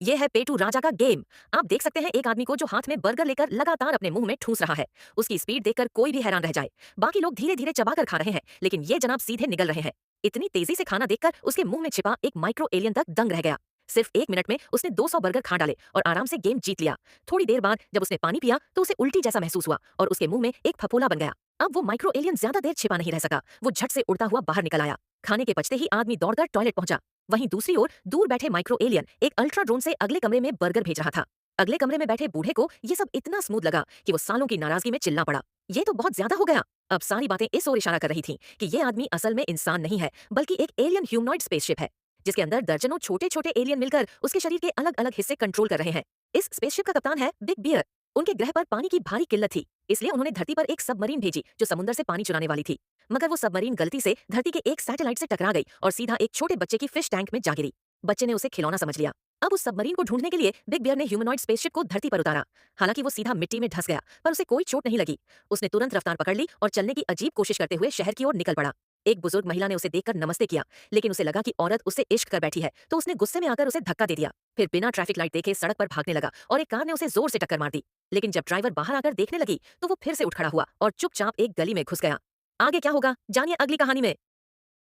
ये है पेटू राजा का गेम। आप देख सकते हैं एक आदमी को जो हाथ में बर्गर लेकर लगातार अपने मुंह में ठूस रहा है। उसकी स्पीड देखकर कोई भी हैरान रह जाए। बाकी लोग धीरे धीरे चबाकर खा रहे हैं, लेकिन ये जनाब सीधे निगल रहे हैं। इतनी तेजी से खाना देखकर उसके मुंह में छिपा एक माइक्रो एलियन तक दंग रह गया। सिर्फ 1 मिनट में उसने 200 बर्गर खा डाले और आराम से गेम जीत लिया। थोड़ी देर बाद जब उसने पानी पिया तो उसे उल्टी जैसा महसूस हुआ और उसके मुंह में एक फफोला बन गया। अब वो माइक्रो एलियन ज्यादा देर छिपा नहीं रह सका। वो झट से उड़ता हुआ बाहर निकल आया। खाने के पचते ही आदमी दौड़कर टॉयलेट पहुंचा। वहीं दूसरी ओर दूर बैठे माइक्रो एलियन एक अल्ट्रा ड्रोन से अगले कमरे में बर्गर भेज रहा था। अगले कमरे में बैठे बूढ़े को ये सब इतना स्मूथ लगा कि वो सालों की नाराजगी में चिल्ला पड़ा। ये तो बहुत ज्यादा हो गया। अब सारी बातें इस ओर इशारा कर रही थीं कि ये आदमी असल में इंसान नहीं है, बल्कि एक एलियन ह्यूमनॉइड स्पेसशिप है, जिसके अंदर दर्जनों छोटे छोटे एलियन मिलकर उसके शरीर के अलग अलग हिस्से कंट्रोल कर रहे हैं। इस स्पेसशिप का कप्तान है बिग बियर। उनके ग्रह पर पानी की भारी किल्लत थी, इसलिए उन्होंने धरती पर एक सबमरीन भेजी जो समुद्र से पानी चुराने वाली थी। मगर वो सबमरीन गलती से धरती के एक सैटेलाइट से टकरा गई और सीधा एक छोटे बच्चे की फिश टैंक में जा गिरी। बच्चे ने उसे खिलौना समझ लिया। अब उस सबमरीन को ढूंढने के लिए बिग बियर ने ह्यूमनॉइड स्पेसशिप को धरती पर उतारा। हालांकि वो सीधा मिट्टी में धंस गया, पर उसे कोई चोट नहीं लगी। उसने तुरंत रफ्तार पकड़ ली और चलने की अजीब कोशिश करते हुए शहर की ओर निकल पड़ा। एक बुजुर्ग महिला ने उसे देखकर नमस्ते किया, लेकिन उसे लगा कि औरत उससे इश्क कर बैठी है, तो उसने गुस्से में आकर उसे धक्का दे दिया। फिर बिना ट्रैफिक लाइट देखे सड़क पर भागने लगा और एक कार ने उसे जोर से टक्कर मार दी। लेकिन जब ड्राइवर बाहर आकर देखने लगी तो वो फिर से उठ खड़ा हुआ और चुपचाप एक गली में घुस गया। आगे क्या होगा जानिए अगली कहानी में।